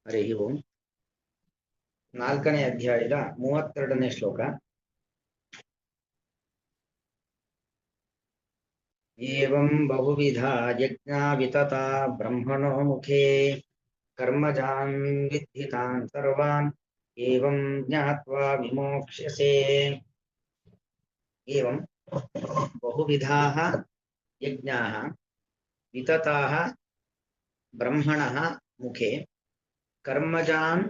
ಹರಿ ಓಂ. 4ನೇ ಅಧ್ಯಾಯದ 32ನೇ ಶ್ಲೋಕ. ಏವಂ ಬಹುವಿಧಾ ಯಜ್ಞಾ ವಿತತಾ ಬ್ರಹ್ಮಣೋ ಮುಖೇ ಕರ್ಮಜಾನ್ ವಿದ್ಧಿತಾನ್ ಸರ್ವಾನ್ ಏವಂ ಜ್ಞಾತ್ವಾ ವಿಮೋಕ್ಷ್ಯಸೆ. ಏವಂ ಬಹುವಿಧಾಃ ಯಜ್ಞಾಃ ವಿತತಾಃ ಬ್ರಹ್ಮಣಃ ಮುಖೇ ಕರ್ಮಜಾನ್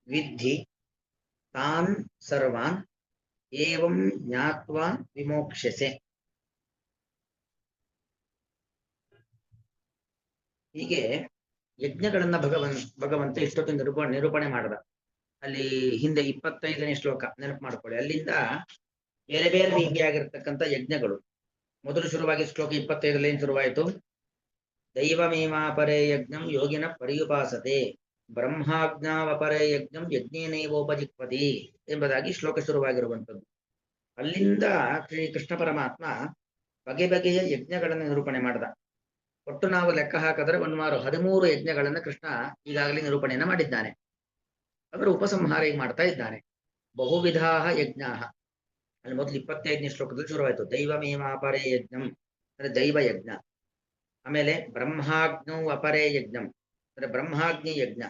ವಿದ್ಧಿ ತಾನ್ ಸರ್ವಾನ್ ಏವಂ ಜ್ಞಾತ್ವಾ ವಿಮೋಕ್ಷ್ಯಸೆ. ಹೀಗೆ ಯಜ್ಞಗಳನ್ನ ಭಗವಂತ ಇಷ್ಟೊತ್ತು ನಿರೂಪಣೆ ಮಾಡದ. ಅಲ್ಲಿ ಹಿಂದೆ 25ನೇ ಶ್ಲೋಕ ನೆನಪು ಮಾಡ್ಕೊಳ್ಳಿ. ಅಲ್ಲಿಂದ ಬೇರೆ ಬೇರೆ ರೀತಿಯಾಗಿರ್ತಕ್ಕಂಥ ಯಜ್ಞಗಳು ಮೊದಲು ಶುರುವಾಗಿ ಶ್ಲೋಕ 25ರಲ್ಲಿ ಏನ್ ಶುರುವಾಯಿತು? ದೈವಮೇವಾಪರೇ ಯಜ್ಞಂ ಯೋಗಿನ ಪರ್ಯುಪಾಸತೆ ಬ್ರಹ್ಮಾಜ್ಞಾವಪರೇ ಯಜ್ಞಂ ಯಜ್ಞೇನೈವೋಪಜಿಕ್ವತಿ ಎಂಬುದಾಗಿ ಶ್ಲೋಕ ಶುರುವಾಗಿರುವಂಥದ್ದು. ಅಲ್ಲಿಂದ ಶ್ರೀ ಕೃಷ್ಣ ಪರಮಾತ್ಮ ಬಗೆ ಬಗೆಯ ಯಜ್ಞಗಳನ್ನು ನಿರೂಪಣೆ ಮಾಡಿದ. ಒಟ್ಟು ನಾವು ಲೆಕ್ಕ ಹಾಕಿದ್ರೆ ಸುಮಾರು 13 ಯಜ್ಞಗಳನ್ನು ಕೃಷ್ಣ ಈಗಾಗಲೇ ನಿರೂಪಣೆಯನ್ನು ಮಾಡಿದ್ದಾನೆ. ಅದರ ಉಪಸಂಹಾರ ಮಾಡ್ತಾ ಇದ್ದಾನೆ. ಬಹುವಿಧಾಃ ಯಜ್ಞಾಃ ಅಲ್ಲಿ ಮೊದಲು 25ನೇ ಶ್ಲೋಕದಲ್ಲಿ ಶುರುವಾಯಿತು. ದೈವಮೇವಾಪರೇ ಯಜ್ಞಂ ಅಂದ್ರೆ ದೈವ ಯಜ್ಞ. ಆಮೇಲೆ ಬ್ರಹ್ಮಾಗ್ನೌ ಅಪರೇ ಯಜ್ಞಂ ಅಂದ್ರೆ ಬ್ರಹ್ಮಾಗ್ನಿ ಯಜ್ಞ,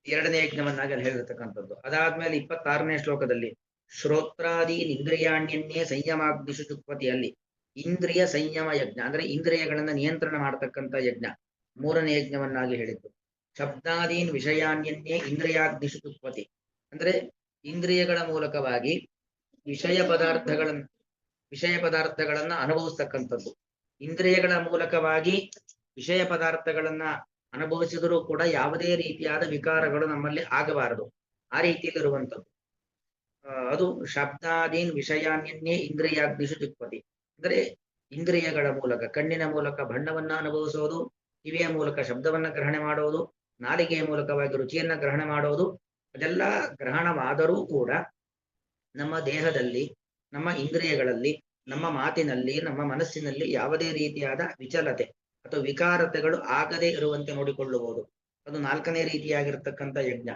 2ನೇ ಯಜ್ಞವನ್ನಾಗಿ ಅಲ್ಲಿ ಹೇಳಿರ್ತಕ್ಕಂಥದ್ದು. ಅದಾದ್ಮೇಲೆ 26ನೇ ಶ್ಲೋಕದಲ್ಲಿ ಶ್ರೋತ್ರಾದಿ ಇಂದ್ರಿಯಾಣ್ಯನ್ನೇ ಸಂಯಮಾಗ್ನಿಷು ಚುಕ್ಪತಿ, ಅಲ್ಲಿ ಇಂದ್ರಿಯ ಸಂಯಮ ಯಜ್ಞ ಅಂದ್ರೆ ಇಂದ್ರಿಯಗಳನ್ನ ನಿಯಂತ್ರಣ ಮಾಡತಕ್ಕಂಥ ಯಜ್ಞ 3ನೇ ಯಜ್ಞವನ್ನಾಗಿ ಹೇಳಿದ್ದು. ಶಬ್ದಾದೀನ್ ವಿಷಯಾನ್ಯನ್ನೇ ಇಂದ್ರಿಯಾಗ್ನಿಷು ಚುಕ್ಪತಿ ಅಂದ್ರೆ ಇಂದ್ರಿಯಗಳ ಮೂಲಕವಾಗಿ ವಿಷಯ ಪದಾರ್ಥಗಳನ್ನ ಅನುಭವಿಸ್ತಕ್ಕಂಥದ್ದು. ಇಂದ್ರಿಯಗಳ ಮೂಲಕವಾಗಿ ವಿಷಯ ಪದಾರ್ಥಗಳನ್ನ ಅನುಭವಿಸಿದರೂ ಕೂಡ ಯಾವುದೇ ರೀತಿಯಾದ ವಿಕಾರಗಳು ನಮ್ಮಲ್ಲಿ ಆಗಬಾರದು, ಆ ರೀತಿಯಲ್ಲಿರುವಂಥದ್ದು. ಅದು ಶಬ್ದಾದೀನ್ ವಿಷಯಾನ್ಯನ್ನೇ ಇಂದ್ರಿಯಾಗ್ನಿಷು ಚುಕ್ಪತಿ ಅಂದ್ರೆ ಇಂದ್ರಿಯಗಳ ಮೂಲಕ, ಕಣ್ಣಿನ ಮೂಲಕ ಬಣ್ಣವನ್ನ ಅನುಭವಿಸೋದು, ಕಿವಿಯ ಮೂಲಕ ಶಬ್ದವನ್ನ ಗ್ರಹಣ ಮಾಡೋದು, ನಾಲಿಗೆಯ ಮೂಲಕವಾಗಿ ರುಚಿಯನ್ನ ಗ್ರಹಣ ಮಾಡೋದು, ಅದೆಲ್ಲ ಗ್ರಹಣವಾದರೂ ಕೂಡ ನಮ್ಮ ದೇಹದಲ್ಲಿ, ನಮ್ಮ ಇಂದ್ರಿಯಗಳಲ್ಲಿ, ನಮ್ಮ ಮಾತಿನಲ್ಲಿ, ನಮ್ಮ ಮನಸ್ಸಿನಲ್ಲಿ ಯಾವುದೇ ರೀತಿಯಾದ ವಿಚಲತೆ ಅಥವಾ ವಿಕಾರತೆಗಳು ಆಗದೇ ಇರುವಂತೆ ನೋಡಿಕೊಳ್ಳುವುದು. ಅದು 4ನೇ ರೀತಿಯಾಗಿರ್ತಕ್ಕಂಥ ಯಜ್ಞ.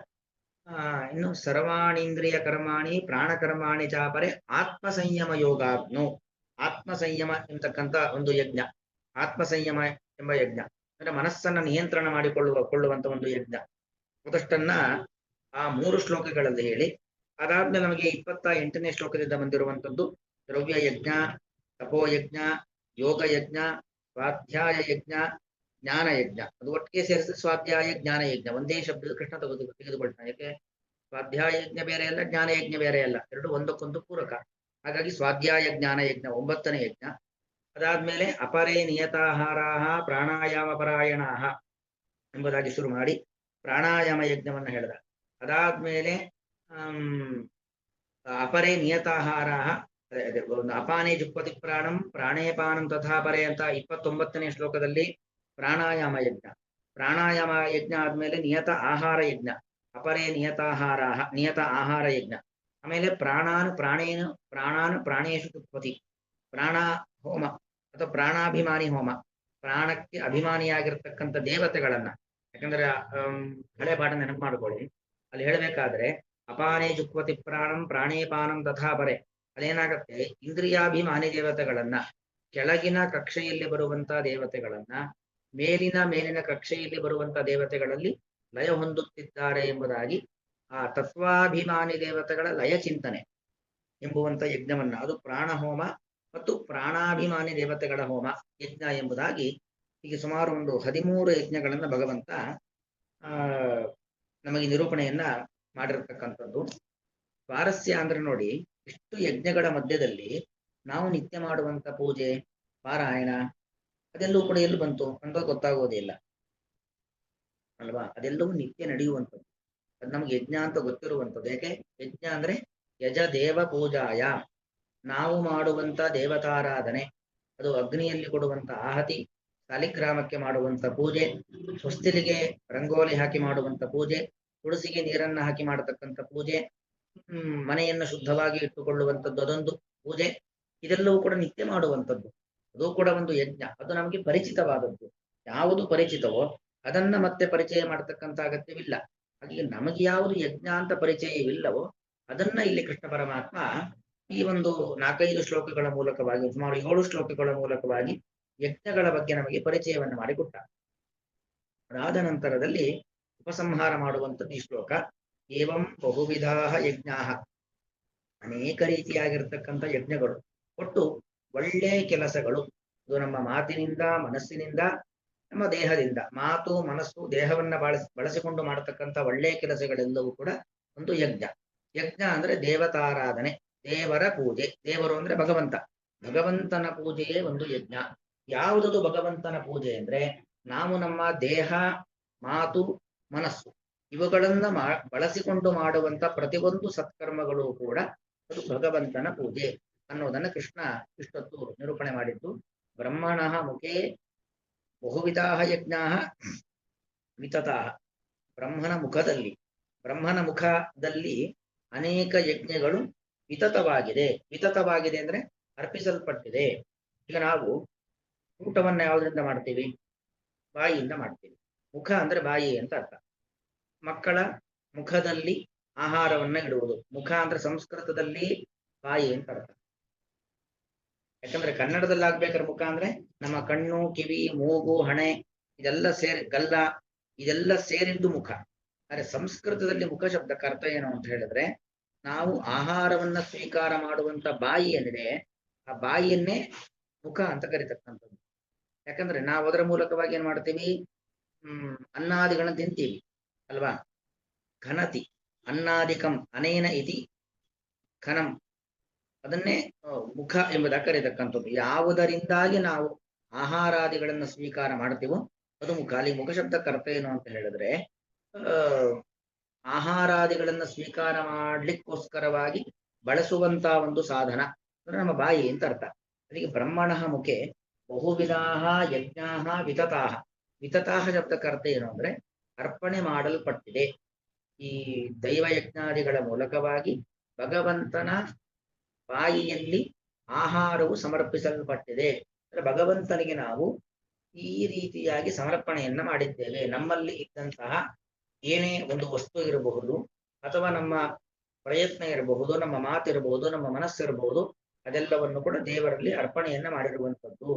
ಇನ್ನು ಸರ್ವಾಣೀಂದ್ರಿಯ ಕರ್ಮಾಣಿ ಪ್ರಾಣಕರ್ಮಾಣಿ ಚಾಪರೆ ಆತ್ಮ ಸಂಯಮ ಯೋಗಾಗ್ನೋ, ಆತ್ಮ ಸಂಯಮ ಎಂತಕ್ಕಂಥ ಒಂದು ಯಜ್ಞ, ಆತ್ಮ ಸಂಯಮ ಎಂಬ ಯಜ್ಞ ಅಂದ್ರೆ ಮನಸ್ಸನ್ನ ನಿಯಂತ್ರಣ ಮಾಡಿಕೊಳ್ಳುವಂತ ಒಂದು ಯಜ್ಞ. ಅದಷ್ಟನ್ನ ಆ 3 ಶ್ಲೋಕಗಳಲ್ಲಿ ಹೇಳಿ, ಅದಾದ್ಮೇಲೆ ನಮಗೆ 28ನೇ ಶ್ಲೋಕದಿಂದ ಬಂದಿರುವಂಥದ್ದು ದ್ರವ್ಯ ಯಜ್ಞ, ತಪೋಯಜ್ಞ, ಯೋಗ ಯಜ್ಞ, ಸ್ವಾಧ್ಯಾಯ ಯಜ್ಞ, ಜ್ಞಾನ ಯಜ್ಞ. ಅದು ಒಟ್ಟಿಗೆ ಸೇರಿಸಿ ಸ್ವಾಧ್ಯಾಯ ಜ್ಞಾನ ಯಜ್ಞ ಒಂದೇ ಶಬ್ದ ಕೃಷ್ಣ ತೆಗೆದುಕೊಳ್ತಾನೆ. ಯಾಕೆ ಸ್ವಾಧ್ಯಾಯ ಯಜ್ಞ ಬೇರೆ ಅಲ್ಲ, ಜ್ಞಾನ ಯಜ್ಞ ಬೇರೆ ಅಲ್ಲ, ಎರಡು ಒಂದಕ್ಕೊಂದು ಪೂರಕ. ಹಾಗಾಗಿ ಸ್ವಾಧ್ಯಾಯ ಜ್ಞಾನ ಯಜ್ಞ 9ನೇ ಯಜ್ಞ. ಅದಾದ್ಮೇಲೆ ಅಪರೇ ನಿಯತಾಹಾರಾಹ ಪ್ರಾಣಾಯಾಮ ಪರಾಯಣಾಹ ಎಂಬುದಾಗಿ ಶುರು ಮಾಡಿ ಪ್ರಾಣಾಯಾಮ ಯಜ್ಞವನ್ನು ಹೇಳಿದ. ಅದಾದ್ಮೇಲೆ ಅಪರೇ ನಿಯತಾಹಾರಾಹ ಅಪಾನೇ ಜುಕ್ಪತಿ ಪ್ರಾಣಂ ಪ್ರಾಣೇಪಾನಂ ತಥಾ ಪರೇ ಅಂತ 29ನೇ ಶ್ಲೋಕದಲ್ಲಿ ಪ್ರಾಣಾಯಾಮ ಯಜ್ಞ. ಪ್ರಾಣಾಯಾಮ ಯಜ್ಞ ಆದ್ಮೇಲೆ ನಿಯತ ಆಹಾರ ಯಜ್ಞ, ಅಪರೇ ನಿಯತಾಹಾರಾಹ ನಿಯತ ಆಹಾರ ಯಜ್ಞ. ಆಮೇಲೆ ಪ್ರಾಣಾನ್ ಪ್ರಾಣೇಶು ಚುಕ್ಪತಿ ಪ್ರಾಣ ಹೋಮ ಅಥವಾ ಪ್ರಾಣಾಭಿಮಾನಿ ಹೋಮ, ಪ್ರಾಣಕ್ಕೆ ಅಭಿಮಾನಿಯಾಗಿರ್ತಕ್ಕಂಥ ದೇವತೆಗಳನ್ನ. ಯಾಕಂದ್ರೆ ಹಳೆ ಪಾಠ ನೆನಪು ಮಾಡ್ಕೊಳ್ಳಿ, ಅಲ್ಲಿ ಹೇಳಬೇಕಾದ್ರೆ ಅಪಾನೇ ಜುಕ್ವತಿ ಪ್ರಾಣಂ ಪ್ರಾಣೇಪಾನಂ ತಥಾ ಪರೆ, ಅದೇನಾಗತ್ತೆ, ಇಂದ್ರಿಯಾಭಿಮಾನಿ ದೇವತೆಗಳನ್ನ, ಕೆಳಗಿನ ಕಕ್ಷೆಯಲ್ಲಿ ಬರುವಂತ ದೇವತೆಗಳನ್ನ ಮೇಲಿನ ಕಕ್ಷೆಯಲ್ಲಿ ಬರುವಂತ ದೇವತೆಗಳಲ್ಲಿ ಲಯ ಹೊಂದುತ್ತಿದ್ದಾರೆ ಎಂಬುದಾಗಿ ಆ ತತ್ವಾಭಿಮಾನಿ ದೇವತೆಗಳ ಲಯ ಚಿಂತನೆ ಎಂಬುವಂತ ಯಜ್ಞವನ್ನ, ಅದು ಪ್ರಾಣ ಹೋಮ ಮತ್ತು ಪ್ರಾಣಾಭಿಮಾನಿ ದೇವತೆಗಳ ಹೋಮ ಯಜ್ಞ ಎಂಬುದಾಗಿ ಹೀಗೆ ಸುಮಾರು ಒಂದು 13 ಯಜ್ಞಗಳನ್ನ ಭಗವಂತ ನಮಗೆ ನಿರೂಪಣೆಯನ್ನ ಮಾಡಿರ್ತಕ್ಕಂಥದ್ದು. ಸ್ವಾರಸ್ಯ ಅಂದ್ರೆ ನೋಡಿ, ಇಷ್ಟು ಯಜ್ಞಗಳ ಮಧ್ಯದಲ್ಲಿ ನಾವು ನಿತ್ಯ ಮಾಡುವಂತ ಪೂಜೆ, ಪಾರಾಯಣ ಅದೆಲ್ಲವೂ ಕೂಡ ಎಲ್ಲಿ ಬಂತು ಅಂತ ಗೊತ್ತಾಗೋದೇ ಇಲ್ಲ ಅಲ್ವಾ? ಅದೆಲ್ಲವೂ ನಿತ್ಯ ನಡೆಯುವಂಥದ್ದು. ಅದು ನಮ್ಗೆ ಯಜ್ಞ ಅಂತ ಗೊತ್ತಿರುವಂಥದ್ದು. ಯಾಕೆ ಯಜ್ಞ ಅಂದ್ರೆ ಯಜ ದೇವ ಪೂಜಾಯ, ನಾವು ಮಾಡುವಂತ ದೇವತಾರಾಧನೆ, ಅದು ಅಗ್ನಿಯಲ್ಲಿ ಕೊಡುವಂತ ಆಹತಿ, ಸಾಲಿಗ್ರಾಮಕ್ಕೆ ಮಾಡುವಂತ ಪೂಜೆ, ಸ್ವಸ್ತಿಲಿಗೆ ರಂಗೋಲಿ ಹಾಕಿ ಮಾಡುವಂತ ಪೂಜೆ, ತುಳಸಿಗೆ ನೀರನ್ನ ಹಾಕಿ ಮಾಡತಕ್ಕಂಥ ಪೂಜೆ, ಮನೆಯನ್ನು ಶುದ್ಧವಾಗಿ ಇಟ್ಟುಕೊಳ್ಳುವಂಥದ್ದು ಅದೊಂದು ಪೂಜೆ. ಇದೆಲ್ಲವೂ ಕೂಡ ನಿತ್ಯ ಮಾಡುವಂಥದ್ದು. ಅದು ಕೂಡ ಒಂದು ಯಜ್ಞ. ಅದು ನಮಗೆ ಪರಿಚಿತವಾದದ್ದು. ಯಾವುದು ಪರಿಚಿತವೋ ಅದನ್ನ ಮತ್ತೆ ಪರಿಚಯ ಮಾಡತಕ್ಕಂತ ಅಗತ್ಯವಿಲ್ಲ. ಹಾಗೆ ನಮಗೆ ಯಾವುದು ಯಜ್ಞ ಅಂತ ಪರಿಚಯವಿಲ್ಲವೋ ಅದನ್ನ ಇಲ್ಲಿ ಕೃಷ್ಣ ಪರಮಾತ್ಮ ಈ ಒಂದು 4-5 ಶ್ಲೋಕಗಳ ಮೂಲಕವಾಗಿ, ಸುಮಾರು 7 ಶ್ಲೋಕಗಳ ಮೂಲಕವಾಗಿ ಯಜ್ಞಗಳ ಬಗ್ಗೆ ನಮಗೆ ಪರಿಚಯವನ್ನು ಮಾಡಿಕೊಟ್ಟ. ಅದಾದ ನಂತರದಲ್ಲಿ ಉಪಸಂಹಾರ ಮಾಡುವಂಥದ್ದು ಈ ಶ್ಲೋಕ. ಏವಂ ಬಹುವಿಧಾ ಯಜ್ಞಾ, ಅನೇಕ ರೀತಿಯಾಗಿರ್ತಕ್ಕಂಥ ಯಜ್ಞಗಳು, ಒಟ್ಟು ಒಳ್ಳೆ ಕೆಲಸಗಳು. ಇದು ನಮ್ಮ ಮಾತಿನಿಂದ, ಮನಸ್ಸಿನಿಂದ, ನಮ್ಮ ದೇಹದಿಂದ, ಮಾತು ಮನಸ್ಸು ದೇಹವನ್ನ ಬಳಸಿಕೊಂಡು ಮಾಡತಕ್ಕಂಥ ಒಳ್ಳೆಯ ಕೆಲಸಗಳೆಲ್ಲವೂ ಕೂಡ ಒಂದು ಯಜ್ಞ. ಯಜ್ಞ ಅಂದ್ರೆ ದೇವತಾರಾಧನೆ, ದೇವರ ಪೂಜೆ. ದೇವರು ಅಂದ್ರೆ ಭಗವಂತ, ಭಗವಂತನ ಪೂಜೆಯೇ ಒಂದು ಯಜ್ಞ. ಯಾವುದದು ಭಗವಂತನ ಪೂಜೆ ಅಂದ್ರೆ ನಾವು ನಮ್ಮ ದೇಹ, ಮಾತು, ಮನಸ್ಸು ಇವುಗಳನ್ನ ಬಳಸಿಕೊಂಡು ಮಾಡುವಂತ ಪ್ರತಿಯೊಂದು ಸತ್ಕರ್ಮಗಳು ಕೂಡ ಅದು ಭಗವಂತನ ಪೂಜೆ ಅನ್ನೋದನ್ನ ಕೃಷ್ಣ ಇಷ್ಟೊತ್ತು ನಿರೂಪಣೆ ಮಾಡಿದ್ದು. ಬ್ರಹ್ಮಣಃ ಮುಖೇ ಬಹುವಿಧಾ ಯಜ್ಞಾ ವಿತತಾ. ಬ್ರಹ್ಮನ ಮುಖದಲ್ಲಿ ಅನೇಕ ಯಜ್ಞಗಳು ವಿತತವಾಗಿದೆ. ವಿತತವಾಗಿದೆ ಅಂದ್ರೆ ಅರ್ಪಿಸಲ್ಪಟ್ಟಿದೆ. ಈಗ ನಾವು ಊಟವನ್ನ ಯಾವುದರಿಂದ ಮಾಡ್ತೀವಿ? ಬಾಯಿಯಿಂದ ಮಾಡ್ತೀವಿ. ಮುಖ ಅಂದ್ರೆ ಬಾಯಿ ಅಂತ ಅರ್ಥ. ಮಕ್ಕಳ ಮುಖದಲ್ಲಿ ಆಹಾರವನ್ನ ಇಡುವುದು. ಮುಖ ಅಂದ್ರೆ ಸಂಸ್ಕೃತದಲ್ಲಿ ಬಾಯಿ ಅಂತ ಅರ್ಥ. ಯಾಕಂದ್ರೆ ಕನ್ನಡದಲ್ಲಿ ಆಗ್ಬೇಕಾದ್ರೆ ಮುಖ ಅಂದ್ರೆ ನಮ್ಮ ಕಣ್ಣು, ಕಿವಿ, ಮೂಗು, ಹಣೆ ಇದೆಲ್ಲ ಗಲ್ಲ ಇದೆಲ್ಲ ಸೇರಿದ್ದು ಮುಖ. ಆದ್ರೆ ಸಂಸ್ಕೃತದಲ್ಲಿ ಮುಖ ಶಬ್ದಕ್ಕೆ ಅರ್ಥ ಏನು ಅಂತ ಹೇಳಿದ್ರೆ, ನಾವು ಆಹಾರವನ್ನ ಸ್ವೀಕಾರ ಮಾಡುವಂತ ಬಾಯಿ ಏನಿದೆ ಆ ಬಾಯಿಯನ್ನೇ ಮುಖ ಅಂತ ಕರಿತಕ್ಕಂಥದ್ದು. ಯಾಕಂದ್ರೆ ನಾವು ಅದರ ಮೂಲಕವಾಗಿ ಏನ್ ಮಾಡ್ತೀವಿ? ಅನ್ನಾದಿಗಳನ್ನ ತಿಂತೀವಿ ಅಲ್ವಾ? ಘನತಿ ಅನ್ನಾದಿಕಂ ಅನೇನ ಇತಿ ಘನಂ, ಅದನ್ನೇ ಮುಖ ಎಂಬುದಾಗಿ ಕರೀತಕ್ಕಂಥದ್ದು. ಯಾವುದರಿಂದಾಗಿ ನಾವು ಆಹಾರಾದಿಗಳನ್ನು ಸ್ವೀಕಾರ ಮಾಡ್ತೀವೋ ಅದು ಮುಖ. ಅಲ್ಲಿ ಮುಖ ಶಬ್ದಕ್ಕೆ ಅರ್ಥ ಏನು ಅಂತ ಹೇಳಿದ್ರೆ, ಆಹಾರಾದಿಗಳನ್ನ ಸ್ವೀಕಾರ ಮಾಡ್ಲಿಕ್ಕೋಸ್ಕರವಾಗಿ ಬಳಸುವಂತ ಒಂದು ಸಾಧನ ಅಂದ್ರೆ ನಮ್ಮ ಬಾಯಿ ಅಂತ ಅರ್ಥ. ಅದಕ್ಕೆ ಬ್ರಹ್ಮಣಃ ಮುಖೆ ಬಹುವಿಧಾ ಯಜ್ಞಾ ವಿತತಾ. ವಿತತಾ ಶಬ್ದಕ್ಕೆ ಅರ್ಥ ಏನು ಅಂದ್ರೆ ಅರ್ಪಣೆ ಮಾಡಲ್ಪಟ್ಟಿದೆ. ಈ ದೈವ ಯಜ್ಞಾದಿಗಳ ಮೂಲಕವಾಗಿ ಭಗವಂತನ ಬಾಯಿಯಲ್ಲಿ ಆಹಾರವು ಸಮರ್ಪಿಸಲ್ಪಟ್ಟಿದೆ. ಅಂದ್ರೆ ಭಗವಂತನಿಗೆ ನಾವು ಈ ರೀತಿಯಾಗಿ ಸಮರ್ಪಣೆಯನ್ನ ಮಾಡಿದ್ದೇವೆ. ನಮ್ಮಲ್ಲಿ ಇದ್ದಂತಹ ಏನೇ ಒಂದು ವಸ್ತು ಇರಬಹುದು, ಅಥವಾ ನಮ್ಮ ಪ್ರಯತ್ನ ಇರಬಹುದು, ನಮ್ಮ ಮಾತಿರಬಹುದು, ನಮ್ಮ ಮನಸ್ಸಿರಬಹುದು, ಅದೆಲ್ಲವನ್ನು ಕೂಡ ದೇವರಲ್ಲಿ ಅರ್ಪಣೆಯನ್ನ ಮಾಡಿರುವಂಥದ್ದು.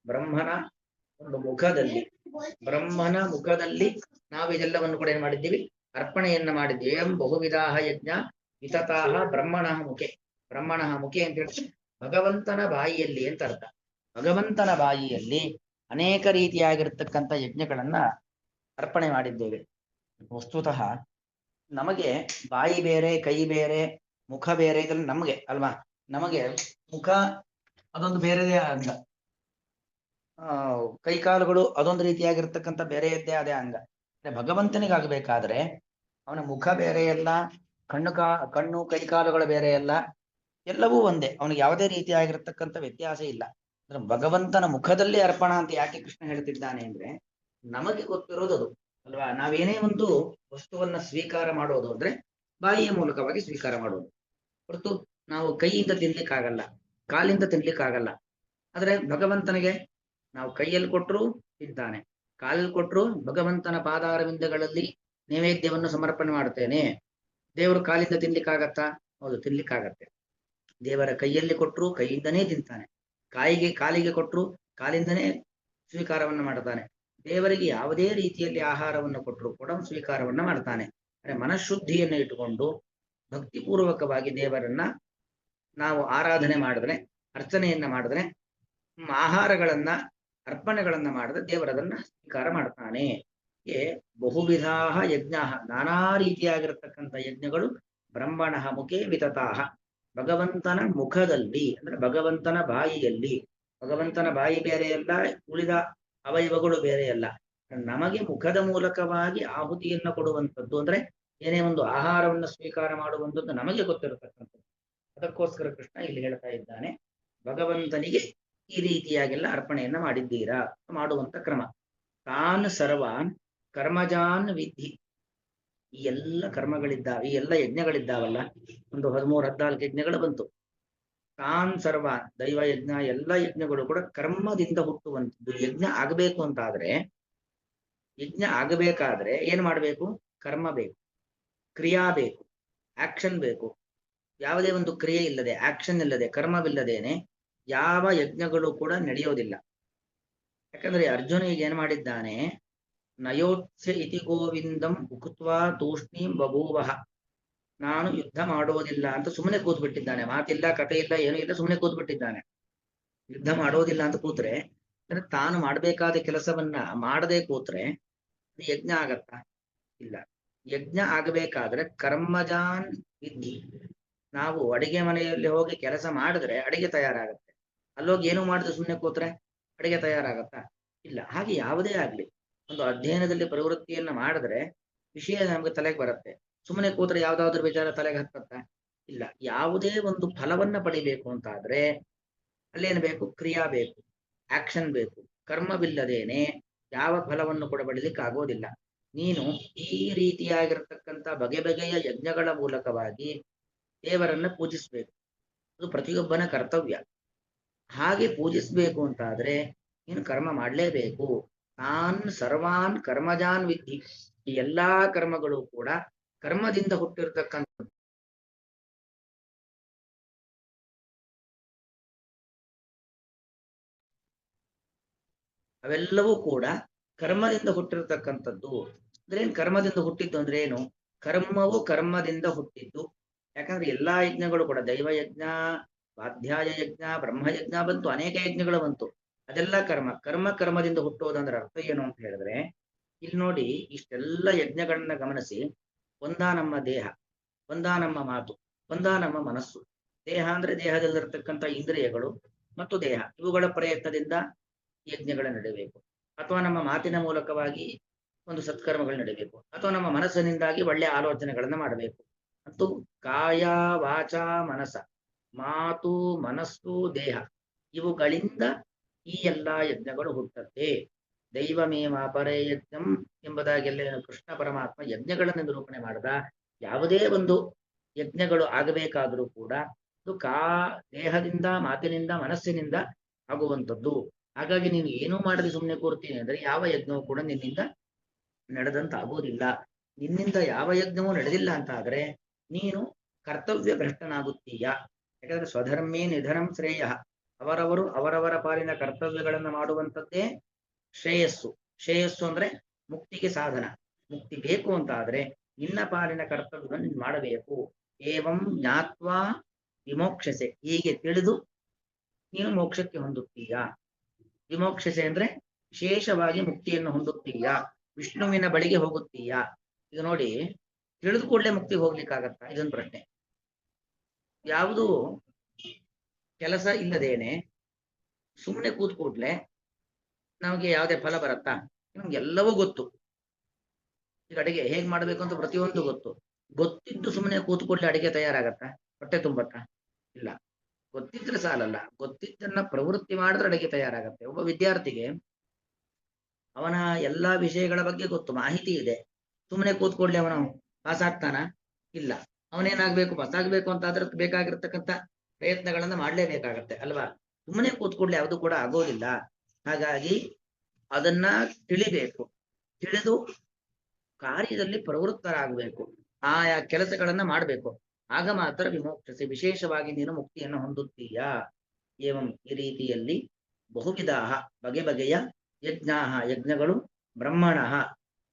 ಬ್ರಹ್ಮನ ಮುಖದಲ್ಲಿ ನಾವು ಇದೆಲ್ಲವನ್ನು ಕೂಡ ಏನ್ ಮಾಡಿದ್ದೀವಿ? ಅರ್ಪಣೆಯನ್ನ ಮಾಡಿದ್ದೀವಿ. ಎಂ ಬಹುವಿಧಾ ಯಜ್ಞ ವಿತತಾಹ ಬ್ರಹ್ಮಣಃ ಮುಖೆ. ಬ್ರಹ್ಮಣಃ ಮುಖೆ ಅಂತ ಹೇಳಿದ್ರೆ ಭಗವಂತನ ಬಾಯಿಯಲ್ಲಿ ಅಂತ ಅರ್ಥ. ಭಗವಂತನ ಬಾಯಿಯಲ್ಲಿ ಅನೇಕ ರೀತಿಯಾಗಿರ್ತಕ್ಕಂಥ ಯಜ್ಞಗಳನ್ನ ಅರ್ಪಣೆ ಮಾಡಿದ್ದೇವೆ. ವಸ್ತುತಃ ನಮಗೆ ಬಾಯಿ ಬೇರೆ, ಕೈ ಬೇರೆ, ಮುಖ ಬೇರೆ, ಇದೆಲ್ಲ ನಮಗೆ ಅಲ್ವಾ? ನಮಗೆ ಮುಖ ಅದೊಂದು ಬೇರೆದೇ ಅಂಗ, ಕೈಕಾಲುಗಳು ಅದೊಂದು ರೀತಿಯಾಗಿರ್ತಕ್ಕಂಥ ಬೇರೆಯದ್ದೇ ಅದೇ ಅಂಗ. ಭಗವಂತನಿಗಾಗಬೇಕಾದ್ರೆ ಅವನ ಮುಖ ಬೇರೆಯಲ್ಲ, ಕಣ್ಣು ಕೈಕಾಲುಗಳು ಬೇರೆಯಲ್ಲ, ಎಲ್ಲವೂ ಒಂದೇ. ಅವನಿಗೆ ಯಾವುದೇ ರೀತಿಯಾಗಿರ್ತಕ್ಕಂಥ ವ್ಯತ್ಯಾಸ ಇಲ್ಲ. ಅಂದ್ರೆ ಭಗವಂತನ ಮುಖದಲ್ಲಿ ಅರ್ಪಣಾ ಅಂತ ಯಾಕೆ ಕೃಷ್ಣ ಹೇಳ್ತಿದ್ದಾನೆ ಅಂದ್ರೆ, ನಮಗೆ ಗೊತ್ತಿರೋದು ಅದು ಅಲ್ವಾ? ನಾವೇನೇ ಒಂದು ವಸ್ತುವನ್ನ ಸ್ವೀಕಾರ ಮಾಡೋದು ಅಂದ್ರೆ ಬಾಯಿಯ ಮೂಲಕವಾಗಿ ಸ್ವೀಕಾರ ಮಾಡೋದು ಹೊರತು ನಾವು ಕೈಯಿಂದ ತಿನ್ಲಿಕ್ಕಾಗಲ್ಲ, ಕಾಲಿಂದ ತಿನ್ಲಿಕ್ಕಾಗಲ್ಲ. ಆದ್ರೆ ಭಗವಂತನಿಗೆ ನಾವು ಕೈಯಲ್ಲಿ ಕೊಟ್ಟರು ತಿಂತಾನೆ, ಕಾಲಲ್ಲಿ ಕೊಟ್ಟರು ಭಗವಂತನ ಪಾದಾರವಿಂದಗಳಲ್ಲಿ ನೈವೇದ್ಯವನ್ನು ಸಮರ್ಪಣೆ ಮಾಡ್ತೇನೆ. ದೇವರು ಕಾಲಿಂದ ತಿನ್ಲಿಕ್ಕಾಗತ್ತಾ? ಹೌದು, ತಿನ್ಲಿಕ್ಕಾಗತ್ತೆ. ದೇವರ ಕೈಯಲ್ಲಿ ಕೊಟ್ಟರು ಕೈಯಿಂದನೇ ತಿಂತಾನೆ, ಕಾಲಿಗೆ ಕೊಟ್ಟರು ಕಾಲಿಂದನೇ ಸ್ವೀಕಾರವನ್ನ ಮಾಡ್ತಾನೆ. ದೇವರಿಗೆ ಯಾವುದೇ ರೀತಿಯಲ್ಲಿ ಆಹಾರವನ್ನು ಕೊಟ್ಟರು ಕೂಡ ಸ್ವೀಕಾರವನ್ನ ಮಾಡ್ತಾನೆ. ಅಂದ್ರೆ ಮನಃಶುದ್ಧಿಯನ್ನು ಇಟ್ಟುಕೊಂಡು ಭಕ್ತಿಪೂರ್ವಕವಾಗಿ ದೇವರನ್ನ ನಾವು ಆರಾಧನೆ ಮಾಡಿದ್ರೆ, ಅರ್ಚನೆಯನ್ನ ಮಾಡಿದ್ರೆ, ಆಹಾರಗಳನ್ನ ಅರ್ಪಣೆಗಳನ್ನ ಮಾಡಿದ್ರೆ ದೇವರದನ್ನ ಸ್ವೀಕಾರ ಮಾಡ್ತಾನೆ. ಬಹುವಿಧಾ ಯಜ್ಞ, ನಾನಾ ರೀತಿಯಾಗಿರ್ತಕ್ಕಂಥ ಯಜ್ಞಗಳು ಬ್ರಹ್ಮಣಃ ಮುಖೇ ವಿತತಾಹ. ಭಗವಂತನ ಮುಖದಲ್ಲಿ ಅಂದ್ರೆ ಭಗವಂತನ ಬಾಯಿಯಲ್ಲಿ. ಭಗವಂತನ ಬಾಯಿ ಬೇರೆಯಲ್ಲ, ಉಳಿದ ಅವಯವಗಳು ಬೇರೆಯಲ್ಲ. ನಮಗೆ ಮುಖದ ಮೂಲಕವಾಗಿ ಆಹುತಿಯನ್ನ ಕೊಡುವಂಥದ್ದು ಅಂದ್ರೆ ಏನೇ ಒಂದು ಆಹಾರವನ್ನು ಸ್ವೀಕಾರ ಮಾಡುವಂಥದ್ದು ನಮಗೆ ಗೊತ್ತಿರತಕ್ಕಂಥದ್ದು. ಅದಕ್ಕೋಸ್ಕರ ಕೃಷ್ಣ ಇಲ್ಲಿ ಹೇಳ್ತಾ ಇದ್ದಾನೆ, ಭಗವಂತನಿಗೆ ಈ ರೀತಿಯಾಗೆಲ್ಲ ಅರ್ಪಣೆಯನ್ನ ಮಾಡಿದ್ದೀರಾ ಮಾಡುವಂತ ಕ್ರಮ. ತಾನ್ ಸರ್ವಾನ್ ಕರ್ಮಜಾನ್ ವಿಧಿ. ಈ ಎಲ್ಲ ಕರ್ಮಗಳಿದ್ದಾವೆ, ಈ ಎಲ್ಲ ಯಜ್ಞಗಳಿದ್ದಾವಲ್ಲ, ಒಂದು 13-14 ಯಜ್ಞಗಳು ಬಂತು. ತಾನ್ ಸರ್ವಾನ್, ದೈವ ಯಜ್ಞ ಎಲ್ಲ ಯಜ್ಞಗಳು ಕೂಡ ಕರ್ಮದಿಂದ ಹುಟ್ಟುವಂಥದ್ದು. ಯಜ್ಞ ಆಗಬೇಕು ಅಂತಾದ್ರೆ ಯಜ್ಞ ಆಗಬೇಕಾದ್ರೆ ಏನ್ ಮಾಡ್ಬೇಕು? ಕರ್ಮ ಬೇಕು, ಕ್ರಿಯಾ ಬೇಕು, ಆಕ್ಷನ್ ಬೇಕು. ಯಾವುದೇ ಒಂದು ಕ್ರಿಯೆ ಇಲ್ಲದೆ, ಆಕ್ಷನ್ ಇಲ್ಲದೆ, ಕರ್ಮವಿಲ್ಲದೇನೆ ಯಾವ ಯಜ್ಞಗಳು ಕೂಡ ನಡೆಯೋದಿಲ್ಲ. ಯಾಕಂದ್ರೆ ಅರ್ಜುನ ಈಗ ಏನ್ ಮಾಡಿದ್ದಾನೆ? ನಯೋತ್ಸ್ಯ ಇತಿ ಗೋವಿಂದಂ ಉಕ್ತ್ವಾ ತೂಷ್ಣೀಂ ಬಭೂವಃ. ನಾನು ಯುದ್ಧ ಮಾಡೋದಿಲ್ಲ ಅಂತ ಸುಮ್ಮನೆ ಕೂತ್ಬಿಟ್ಟಿದ್ದಾನೆ. ಮಾತಿಲ್ಲ, ಕಥೆ ಇಲ್ಲ, ಏನೂ ಇಲ್ಲ, ಸುಮ್ಮನೆ ಕೂತ್ಬಿಟ್ಟಿದ್ದಾನೆ. ಯುದ್ಧ ಮಾಡೋದಿಲ್ಲ ಅಂತ ಕೂತ್ರೆ ಅಂದ್ರೆ ತಾನು ಮಾಡಬೇಕಾದ ಕೆಲಸವನ್ನ ಮಾಡದೆ ಕೂತ್ರೆ ಯಜ್ಞ ಆಗತ್ತಾ? ಇಲ್ಲ. ಯಜ್ಞ ಆಗಬೇಕಾದ್ರೆ ಕರ್ಮಜಾನ್ ವಿಧಿ. ನಾವು ಅಡಿಗೆ ಮನೆಯಲ್ಲಿ ಹೋಗಿ ಕೆಲಸ ಮಾಡಿದ್ರೆ ಅಡಿಗೆ ತಯಾರಾಗತ್ತೆ. ಅಲ್ಲೋಗಿ ಏನು ಮಾಡಿದ್ರೆ ಸುಮ್ಮನೆ ಕೂತ್ರೆ ಅಡಿಗೆ ತಯಾರಾಗತ್ತಾ? ಇಲ್ಲ. ಹಾಗೆ ಯಾವುದೇ ಆಗ್ಲಿ, ಒಂದು ಅಧ್ಯಯನದಲ್ಲಿ ಪ್ರವೃತ್ತಿಯನ್ನ ಮಾಡಿದ್ರೆ ವಿಷಯ ನಮ್ಗೆ ತಲೆಗೆ ಬರುತ್ತೆ. ಸುಮ್ಮನೆ ಕೂತ್ರೆ ಯಾವ್ದಾದ್ರು ವಿಚಾರ ತಲೆಗೆ ಹತ್ತತ್ತ? ಇಲ್ಲ. ಯಾವುದೇ ಒಂದು ಫಲವನ್ನ ಪಡಿಬೇಕು ಅಂತ ಆದ್ರೆ ಅಲ್ಲೇನು ಬೇಕು? ಕ್ರಿಯಾ ಬೇಕು, ಆಕ್ಷನ್ ಬೇಕು. ಕರ್ಮವಿಲ್ಲದೇನೆ ಯಾವ ಫಲವನ್ನು ಕೂಡ ಪಡಿಲಿಕ್ಕೆ ಆಗೋದಿಲ್ಲ. ನೀನು ಈ ರೀತಿಯಾಗಿರ್ತಕ್ಕಂಥ ಬಗೆ ಬಗೆಯ ಯಜ್ಞಗಳ ಮೂಲಕವಾಗಿ ದೇವರನ್ನ ಪೂಜಿಸ್ಬೇಕು. ಅದು ಪ್ರತಿಯೊಬ್ಬನ ಕರ್ತವ್ಯ. ಹಾಗೆ ಪೂಜಿಸ್ಬೇಕು ಅಂತಾದ್ರೆ ನೀನು ಕರ್ಮ ಮಾಡಲೇಬೇಕು. ತಾನ್ ಸರ್ವಾನ್ ಕರ್ಮಜಾನ್ ವಿಧಿ. ಈ ಎಲ್ಲಾ ಕರ್ಮಗಳು ಕೂಡ ಕರ್ಮದಿಂದ ಹುಟ್ಟಿರ್ತಕ್ಕಂಥ ಅವೆಲ್ಲವೂ ಕೂಡ ಕರ್ಮದಿಂದ ಹುಟ್ಟಿರ್ತಕ್ಕಂಥದ್ದು. ಅಂದ್ರೆ ಏನ್ ಕರ್ಮದಿಂದ ಹುಟ್ಟಿದ್ದು ಅಂದ್ರೆ ಏನು? ಕರ್ಮವು ಕರ್ಮದಿಂದ ಹುಟ್ಟಿದ್ದು. ಯಾಕಂದ್ರೆ ಎಲ್ಲಾ ಯಜ್ಞಗಳು ಕೂಡ ದೈವಯಜ್ಞ, ಸ್ವಾಧ್ಯಾಯ ಯಜ್ಞ, ಬ್ರಹ್ಮಯಜ್ಞ ಬಂತು, ಅನೇಕ ಯಜ್ಞಗಳು ಬಂತು. ಅದೆಲ್ಲ ಕರ್ಮದಿಂದ ಹುಟ್ಟುವುದಂದ್ರೆ ಅರ್ಥ ಏನು ಅಂತ ಹೇಳಿದ್ರೆ, ಇಲ್ಲಿ ನೋಡಿ, ಇಷ್ಟೆಲ್ಲ ಯಜ್ಞಗಳನ್ನ ಗಮನಿಸಿ. ಒಂದಾ ನಮ್ಮ ದೇಹ, ಒಂದಾ ನಮ್ಮ ಮಾತು, ಒಂದಾ ನಮ್ಮ ಮನಸ್ಸು. ದೇಹ ಅಂದ್ರೆ ದೇಹದಲ್ಲಿರ್ತಕ್ಕಂಥ ಇಂದ್ರಿಯಗಳು ಮತ್ತು ದೇಹ, ಇವುಗಳ ಪ್ರಯತ್ನದಿಂದ ಯಜ್ಞಗಳು ನಡೀಬೇಕು. ಅಥವಾ ನಮ್ಮ ಮಾತಿನ ಮೂಲಕವಾಗಿ ಒಂದು ಸತ್ಕರ್ಮಗಳು ನಡೀಬೇಕು. ಅಥವಾ ನಮ್ಮ ಮನಸ್ಸಿನಿಂದಾಗಿ ಒಳ್ಳೆಯ ಆಲೋಚನೆಗಳನ್ನ ಮಾಡಬೇಕು. ಮತ್ತು ಕಾಯ, ವಾಚ, ಮನಸ, ಮಾತು, ಮನಸ್ಸು, ದೇಹ, ಇವುಗಳಿಂದ ಈ ಎಲ್ಲಾ ಯಜ್ಞಗಳು ಹುಟ್ಟುತ್ತೆ. ದೈವಮೇವ ಪರೇ ಯಜ್ಞಂ ಎಂಬುದಾಗೆಲ್ಲ ಕೃಷ್ಣ ಪರಮಾತ್ಮ ಯಜ್ಞಗಳನ್ನು ನಿರೂಪಣೆ ಮಾಡಿದ. ಯಾವುದೇ ಒಂದು ಯಜ್ಞಗಳು ಆಗಬೇಕಾದರೂ ಕೂಡ ಅದು ದೇಹದಿಂದ, ಮಾತಿನಿಂದ, ಮನಸ್ಸಿನಿಂದ ಆಗುವಂಥದ್ದು. ಹಾಗಾಗಿ ನೀನು ಏನೂ ಮಾಡದೆ ಸುಮ್ಮನೆ ಕೂರ್ತೀನಿ ಅಂದ್ರೆ ಯಾವ ಯಜ್ಞವೂ ಕೂಡ ನಿನ್ನಿಂದ ನಡೆದಂತ ಆಗೋದಿಲ್ಲ. ನಿನ್ನಿಂದ ಯಾವ ಯಜ್ಞವೂ ನಡೆದಿಲ್ಲ ಅಂತ ಆದ್ರೆ ನೀನು ಕರ್ತವ್ಯ ಭ್ರಷ್ಟನಾಗುತ್ತೀಯ. ಯಾಕಂದ್ರೆ ಸ್ವಧರ್ಮೇ ನಿಧನಂ ಶ್ರೇಯ. ಅವರವರು ಅವರವರ ಪಾಲಿನ ಕರ್ತವ್ಯಗಳನ್ನು ಮಾಡುವಂಥದ್ದೇ ಶ್ರೇಯಸ್ಸು. ಶ್ರೇಯಸ್ಸು ಅಂದ್ರೆ ಮುಕ್ತಿಗೆ ಸಾಧನ. ಮುಕ್ತಿ ಬೇಕು ಅಂತ ಆದ್ರೆ ನಿನ್ನ ಪಾಲಿನ ಕರ್ತವ್ಯವನ್ನು ನೀನು ಮಾಡಬೇಕು. ಏವಂ ಜ್ಞಾತ್ವಾ ವಿಮೋಕ್ಷಸೆ. ಹೀಗೆ ತಿಳಿದು ನೀನು ಮೋಕ್ಷಕ್ಕೆ ಹೊಂದುತ್ತೀಯ. ವಿಮೋಕ್ಷಸೆ ಅಂದ್ರೆ ವಿಶೇಷವಾಗಿ ಮುಕ್ತಿಯನ್ನು ಹೊಂದುತ್ತೀಯ, ವಿಷ್ಣುವಿನ ಬಳಿಗೆ ಹೋಗುತ್ತೀಯ. ಇದು ನೋಡಿ, ತಿಳಿದು ಕೂಡಲೇ ಮುಕ್ತಿಗೆ ಹೋಗ್ಲಿಕ್ಕಾಗತ್ತಾ? ಇದೊಂದು ಪ್ರಶ್ನೆ. ಯಾವುದು ಕೆಲಸ ಇಲ್ಲದೇನೆ ಸುಮ್ಮನೆ ಕೂತ್ ಕೂಡ್ಲೆ ನಮಗೆ ಯಾವುದೇ ಫಲ ಬರತ್ತಾ? ನಮ್ಗೆಲ್ಲವೂ ಗೊತ್ತು. ಈಗ ಅಡಿಗೆ ಹೇಗ್ ಮಾಡ್ಬೇಕು ಅಂತ ಪ್ರತಿಯೊಂದು ಗೊತ್ತು. ಗೊತ್ತಿದ್ದು ಸುಮ್ಮನೆ ಕೂತ್ ಕೂಡ್ಲೆ ಅಡಿಗೆ ತಯಾರಾಗತ್ತಾ? ಹೊಟ್ಟೆ ತುಂಬತ್ತಾ? ಇಲ್ಲ. ಗೊತ್ತಿದ್ರೆ ಸಾಲಲ್ಲ, ಗೊತ್ತಿದ್ದನ್ನ ಪ್ರವೃತ್ತಿ ಮಾಡಿದ್ರೆ ಅಡಿಗೆ ತಯಾರಾಗತ್ತೆ. ಒಬ್ಬ ವಿದ್ಯಾರ್ಥಿಗೆ ಅವನ ಎಲ್ಲಾ ವಿಷಯಗಳ ಬಗ್ಗೆ ಗೊತ್ತು, ಮಾಹಿತಿ ಇದೆ. ಸುಮ್ಮನೆ ಕೂತ್ಕೊಳ್ಳಿ ಅವನು ಪಾಸ್ ಆಗ್ತಾನ? ಇಲ್ಲ. ಅವನೇನಾಗ್ಬೇಕು? ಪಾಸ್ ಆಗ್ಬೇಕು ಅಂತ ಆದ್ರೆ ಬೇಕಾಗಿರ್ತಕ್ಕಂಥ ಪ್ರಯತ್ನಗಳನ್ನ ಮಾಡ್ಲೇಬೇಕಾಗತ್ತೆ ಅಲ್ವಾ? ಸುಮ್ಮನೆ ಕೂತ್ಕೊಳ್ಳಿ ಯಾವುದು ಕೂಡ ಆಗೋದಿಲ್ಲ. ಹಾಗಾಗಿ ಅದನ್ನ ತಿಳಿಬೇಕು. ತಿಳಿದು ಕಾರ್ಯದಲ್ಲಿ ಪ್ರವೃತ್ತರಾಗಬೇಕು. ಆಯಾ ಕೆಲಸಗಳನ್ನ ಮಾಡಬೇಕು. ಆಗ ಮಾತ್ರ ವಿಮೋಕ್ಷಸೆ, ವಿಶೇಷವಾಗಿ ನೀನು ಮುಕ್ತಿಯನ್ನು ಹೊಂದುತ್ತೀಯಾ. ಏವಂ, ಈ ರೀತಿಯಲ್ಲಿ ಬಹುವಿಧ ಬಗೆ ಬಗೆಯ ಯಜ್ಞಾಹ, ಯಜ್ಞಗಳು ಬ್ರಹ್ಮಣಃ.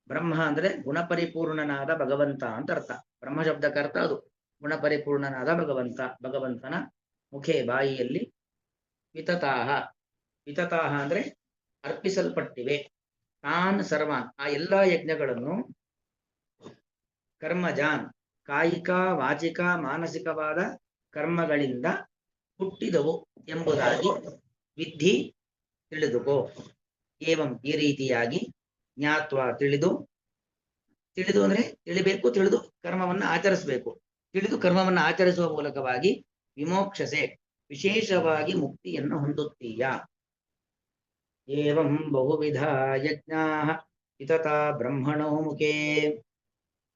ಬ್ರಹ್ಮ ಅಂದ್ರೆ ಗುಣಪರಿಪೂರ್ಣನಾದ ಭಗವಂತ ಅಂತ ಅರ್ಥ. ಬ್ರಹ್ಮ ಶಬ್ದಕ್ಕರ್ಥ ಅದು ಗುಣಪರಿಪೂರ್ಣನಾದ ಭಗವಂತ. ಭಗವಂತನ ಮುಖೇ, ಬಾಯಿಯಲ್ಲಿ ವಿತತಾಹ. ವಿತತಾಹ ಅಂದ್ರೆ ಅರ್ಪಿಸಲ್ಪಟ್ಟಿವೆ. ತಾನ್ ಸರ್ವಾನ್, ಆ ಎಲ್ಲಾ ಯಜ್ಞಗಳನ್ನು ಕರ್ಮಜಾನ್, ಕಾಯಿಕ, ವಾಚಿಕ, ಮಾನಸಿಕವಾದ ಕರ್ಮಗಳಿಂದ ಹುಟ್ಟಿದವು ಎಂಬುದಾಗಿ ವಿಧಿ, ತಿಳಿದುಕೋ. ಏವಂ, ಈ ರೀತಿಯಾಗಿ ಜ್ಞಾತ್ವ, ತಿಳಿದು. ತಿಳಿದು ಅಂದ್ರೆ ತಿಳಿಬೇಕು, ತಿಳಿದು ಕರ್ಮವನ್ನ ಆಚರಿಸಬೇಕು. ತಿಳಿದು ಕರ್ಮವನ್ನು ಆಚರಿಸುವ ಮೂಲಕವಾಗಿ ವಿಮೋಕ್ಷಸೆ, ವಿಶೇಷವಾಗಿ ಮುಕ್ತಿಯನ್ನು ಹೊಂದುತ್ತೀಯ. ಏವಂ ಬಹುವಿಧ ಯಜ್ಞಾಃ ವಿತತಾ ಬ್ರಹ್ಮಣೋ ಮುಖೇ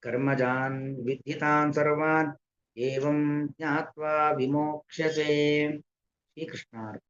ಕರ್ಮಜಾನ್ ವಿದ್ಧಿತಾನ್ ಸರ್ವಾನ್ ಏವಂ ಜ್ಞಾತ್ವಾ ವಿಮೋಕ್ಷಸೆ. ಶ್ರೀಕೃಷ್ಣಾರ್ಪಣಮಸ್ತು.